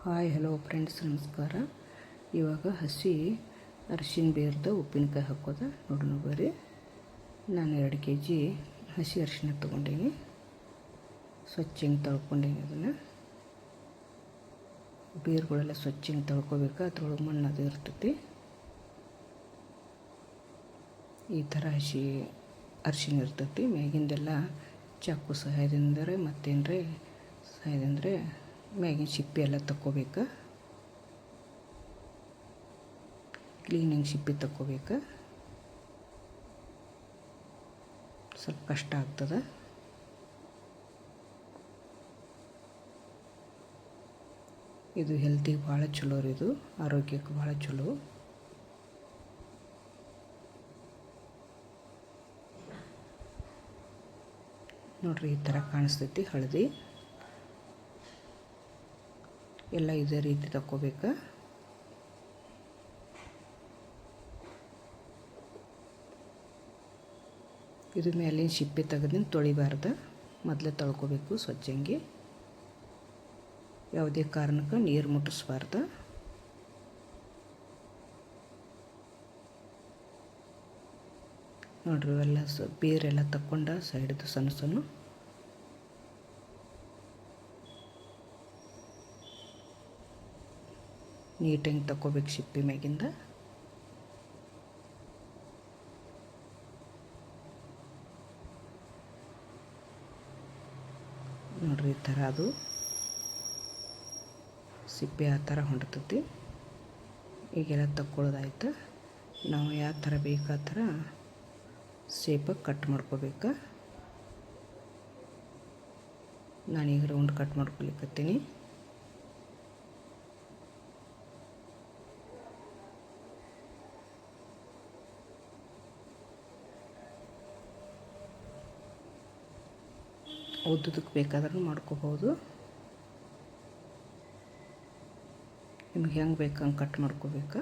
Hi hello friends, ನಮಸ್ಕಾರ. ಇವಾಗ ಹಸಿ ಅರಿಶಿನ ಬೇರ್ದ ಉಪ್ಪಿನಕಾಯಿ ಹಾಕೋದು ನೋಡೋಣ ಬರ್ರಿ. ನಾನು 2 kg ಹಸಿ ಅರಿಶಿನ ತೊಗೊಂಡೀನಿ. ಸ್ವಚ್ಛಂಗೆ ತೊಳ್ಕೊಂಡೀನಿ. ಅದನ್ನು ಬೇರುಗಳೆಲ್ಲ ಸ್ವಚ್ಛಂಗೆ ತೊಳ್ಕೊಬೇಕು. ಅದ್ರೊಳಗೆ ಮಣ್ಣು ಅದು ಇರ್ತೈತಿ. ಈ ಥರ ಹಸಿ ಅರಿಶಿನ ಇರ್ತೈತಿ. ಮ್ಯಾಗಿಂದೆಲ್ಲ ಚಾಕು ಸಹಾಯದಿಂದರೆ ಮತ್ತೇನರೆ ಸಹಾಯದಿಂದರೆ ಮ್ಯಾಗಿನ ಸಿಪ್ಪೆ ಎಲ್ಲ ತಕ್ಕೋಬೇಕು. ಕ್ಲೀನಿಂಗ್ ಸಿಪ್ಪೆ ತಕ್ಕೋಬೇಕು. ಸ್ವಲ್ಪ ಕಷ್ಟ ಆಗ್ತದೆ. ಇದು ಹೆಲ್ತಿಗೆ ಭಾಳ ಚಲೋ ರೀ. ಇದು ಆರೋಗ್ಯಕ್ಕೆ ಭಾಳ ಚಲೋ. ನೋಡ್ರಿ, ಈ ಥರ ಕಾಣಿಸ್ತೈತಿ. ಹಳದಿ ಎಲ್ಲ ಇದೇ ರೀತಿ ತಕ್ಕೋಬೇಕು. ಇದು ಮೇಲಿನ ಸಿಪ್ಪೆ ತೆಗೆದಿನ ತೊಳಿಬಾರ್ದು. ಮೊದಲೇ ತೊಳ್ಕೊಬೇಕು ಸ್ವಚ್ಛಂಗೆ. ಯಾವುದೇ ಕಾರಣಕ್ಕೆ ನೀರು ಮುಟ್ಟಿಸ್ಬಾರ್ದು. ನೋಡ್ರಿ, ಇವೆಲ್ಲ ಬೇರೆಲ್ಲ ತಕ್ಕೊಂಡ ಸೈಡ್ದು ಸಣ್ಣ ಸಣ್ಣ ನೀಟಾಗಿ ತಕ್ಕೋಬೇಕು ಸಿಪ್ಪೆ ಮ್ಯಾಗಿಂದ. ನೋಡ್ರಿ, ಈ ಥರ ಅದು ಸಿಪ್ಪೆ ಆ ಥರ ಹೊಂಡ್ತೈತಿ. ಈಗೆಲ್ಲ ತಕ್ಕೊಳ್ಳೋದಾಯ್ತು. ನಾವು ಯಾವ ಥರ ಬೇಕು ಆ ಥರ ಶೇಪಾಗಿ ಕಟ್ ಮಾಡ್ಕೋಬೇಕು. ನಾನೀಗ ರೌಂಡ್ ಕಟ್ ಮಾಡ್ಕೊಲಿಕ್ಕತ್ತೀನಿ. ಉದ್ದದಕ್ಕೆ ಬೇಕಾದ್ರೂ ಮಾಡ್ಕೋಬೋದು. ನಿಮ್ಗೆ ಹೆಂಗೆ ಬೇಕು ಹಂಗೆ ಕಟ್ ಮಾಡ್ಕೋಬೇಕು.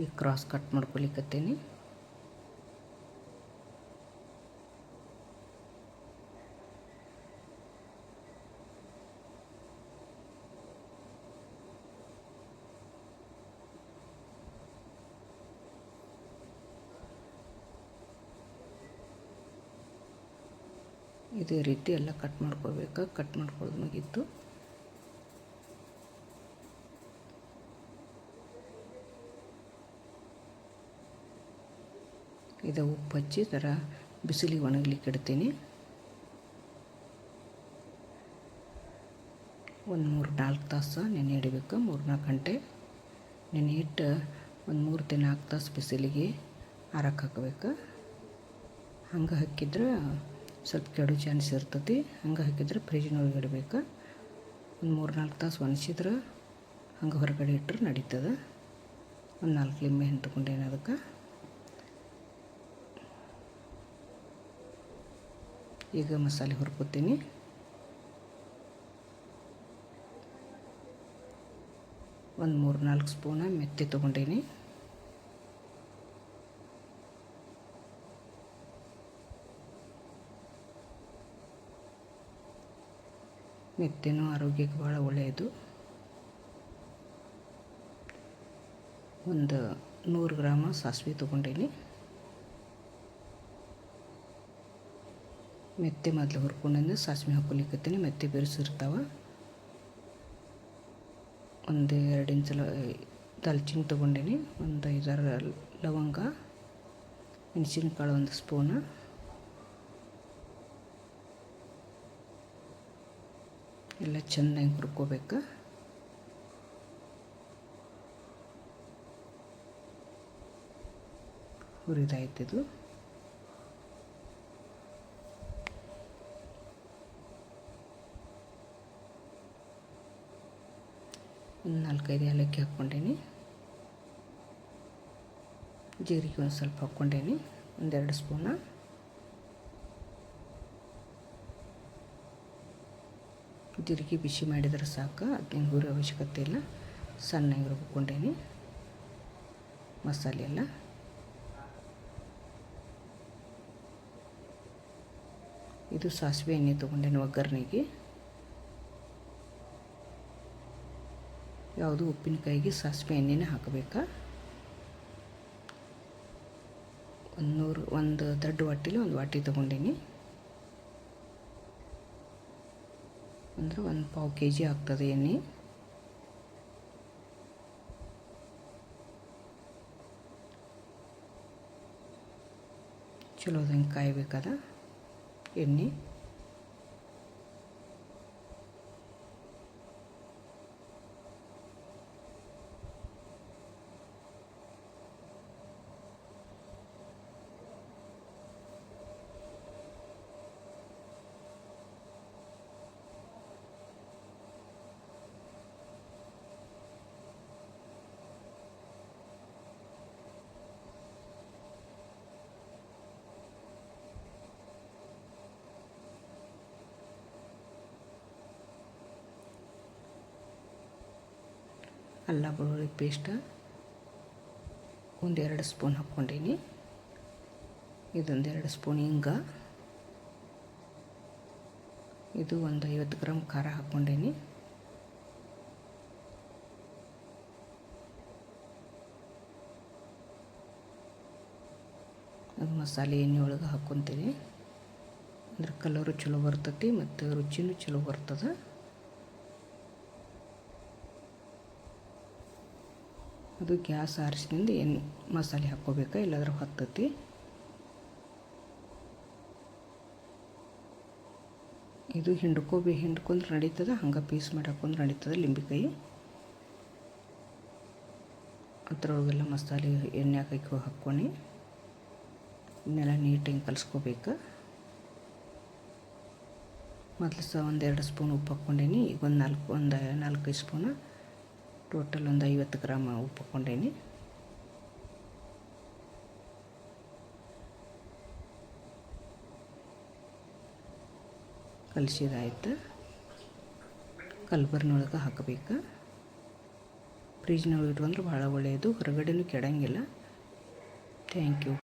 ಈ ಕ್ರಾಸ್ ಕಟ್ ಮಾಡ್ಕೊಲಿಕ್ಕತ್ತೀನಿ. ಇದೇ ರೀತಿ ಎಲ್ಲ ಕಟ್ ಮಾಡ್ಕೋಬೇಕು. ಕಟ್ ಮಾಡ್ಕೊಳ್ಳೋದು ಮುಗೀತು. ಇದು ಉಪ್ಪು ಹಚ್ಚಿ ಥರ ಬಿಸಿಲಿಗೆ ಒಣಗಲಿಕ್ಕೆ ಇಡ್ತೀನಿ. ಒಂದು 3-4 ತಾಸು ನೆನೆ ಇಡಬೇಕು. 3-4 ಗಂಟೆ ನೆನೆ ಇಟ್ಟು ಒಂದು 3-4 ತಾಸು ಬಿಸಿಲಿಗೆ ಆರಕ್ಕೆ ಹಾಕಬೇಕು. ಹಂಗೆ ಹಾಕಿದ್ರೆ ಸ್ವಲ್ಪ ಕೆಡೋ ಚಾನ್ಸ್ ಇರ್ತೈತಿ. ಹಂಗೆ ಹಾಕಿದ್ರೆ ಫ್ರಿಜ್ನೊಳಗೆ ಇಡಬೇಕು. ಒಂದು 3-4 ತಾಸು ಒಣಸಿದ್ರೆ ಹಂಗೆ ಹೊರಗಡೆ ಇಟ್ಟರೆ ನಡೀತದೆ. ಒಂದು 4 ಲಿಂಬೆ ಹಣ್ಣು ತೊಗೊಂಡೇನೆ. ಅದಕ್ಕೆ ಈಗ ಮಸಾಲೆ ಹುರ್ಕೋತೀನಿ. ಒಂದು 3-4 ಸ್ಪೂನ ಮೆಂತ್ಯ ತೊಗೊಂಡೀನಿ. ಮೆಂತ್ಯನೂ ಆರೋಗ್ಯಕ್ಕೆ ಭಾಳ ಒಳ್ಳೆಯದು. ಒಂದು 100 ಗ್ರಾಮ ಸಾಸಿವೆ ತೊಗೊಂಡೀನಿ. ಮೆಂತ್ಯ ಮೊದಲು ಹುರ್ಕೊಂಡಂದು ಸಾಸಿವೆ ಹಾಕ್ಕೊಲಿಕ್ಕತ್ತೀನಿ. ಮೆಂತ್ಯ ಬೆರೆಸಿರ್ತಾವೆ. ಒಂದು 2 ಇಂಚ್ ದಾಲ್ಚಿನ್ನಿ ತೊಗೊಂಡೀನಿ. ಒಂದು 5-6 ಲವಂಗ, ಮೆಣಸಿನ್ಕಾಳು 1 ಸ್ಪೂನ, ಎಲ್ಲ ಚೆನ್ನಾಗಿ ಹುರ್ಕೋಬೇಕು. ಹುರಿದಾಯ್ತಿದು. ಒಂದು 4-5 ಏಲಕ್ಕಿ ಹಾಕ್ಕೊಂಡೇನಿ. ಜೀರಿಗೆ ಒಂದು ಸ್ವಲ್ಪ ಹಾಕ್ಕೊಂಡೇನಿ, 1-2 ಸ್ಪೂನ. ಜೀರಿಗೆ ಬಿಸಿ ಮಾಡಿದ್ರೆ ಸಾಕು, ಅದನ್ನ ಹುರಿ ಅವಶ್ಯಕತೆ ಇಲ್ಲ. ಸಣ್ಣಗೆ ರುಬ್ಕೊಂಡೇನಿ ಮಸಾಲೆ ಎಲ್ಲ. ಇದು ಸಾಸಿವೆ ಎಣ್ಣೆ ತೊಗೊಂಡೇನಿ ಒಗ್ಗರಣೆಗೆ. ಯಾವುದು ಉಪ್ಪಿನಕಾಯಿಗೆ ಸಾಸಿವೆ ಎಣ್ಣೆನೇ ಹಾಕಬೇಕಾ. ಒಂದು ದೊಡ್ಡ ವಾಟಿಲಿ ಒಂದು ವಾಟಿ ತೊಗೊಂಡೀನಿ, ಅಂದರೆ 1 ಪಾವು kg ಆಗ್ತದೆ ಎಣ್ಣೆ. ಚಲೋದಂಗೆ ಕಾಯಬೇಕಾದ ಎಣ್ಣೆ. ಅಲ್ಲ ಬೆಳ್ಳುಳ್ಳಿ ಪೇಸ್ಟ್ 1-2 ಸ್ಪೂನ್ ಹಾಕ್ಕೊಂಡೀನಿ. ಇದೊಂದು 2 ಸ್ಪೂನ್ ಹಿಂಗ. ಇದು ಒಂದು 50 ಗ್ರಾಮ್ ಖಾರ ಹಾಕ್ಕೊಂಡೀನಿ. ಅದು ಮಸಾಲೆ ಎಣ್ಣೆ ಒಳಗೆ ಹಾಕ್ಕೊತೀನಿ, ಅಂದ್ರೆ ಕಲರು ಚಲೋ ಬರ್ತೈತಿ ಮತ್ತು ರುಚಿನೂ ಚಲೋ ಬರ್ತದೆ. ಅದು ಗ್ಯಾಸ್ ಆರಿಸಿದಿಂದ ಏನು ಮಸಾಲೆ ಹಾಕ್ಕೋಬೇಕಾ, ಇಲ್ಲಾಂದ್ರೆ ಹತ್ತತಿ. ಇದು ಹಿಂಡ್ಕೊಂಡ್ರೆ ನಡೀತದೆ, ಹಂಗೆ ಪೀಸ್ ಮಾಡಿ ಹಾಕೊಂಡ್ರೆ ನಡೀತದೆ ಲಿಂಬೆಕಾಯಿ. ಅದರೊಳಗೆಲ್ಲ ಮಸಾಲೆ ಎಣ್ಣೆ ಹಾಕ್ಕೊಂಡು ಇನ್ನೆಲ್ಲ ನೀಟಾಗಿ ಕಲಿಸ್ಕೋಬೇಕು. ಮೊದಲು 1-2 ಸ್ಪೂನ್ ಉಪ್ಪು ಹಾಕ್ಕೊಂಡೇನಿ. ಈಗ ಒಂದು 4-5 ಸ್ಪೂನ, ಟೋಟಲ್ ಒಂದು 50 ಗ್ರಾಮ್ ಉಪ್ಪು ಹಾಕ್ಕೊಂಡೇನಿ. ಕಲಿಸಿದಾಯ್ತು. ಕಲ್ಬರ್ನೊಳಗೆ ಹಾಕಬೇಕು. ಫ್ರಿಜ್ನೊಳಗೆ ಇಟ್ಕೊಂಡ್ರೆ ಭಾಳ ಒಳ್ಳೆಯದು, ಹೊರಗಡೆನೂ ಕೆಡಂಗಿಲ್ಲ. Thank you.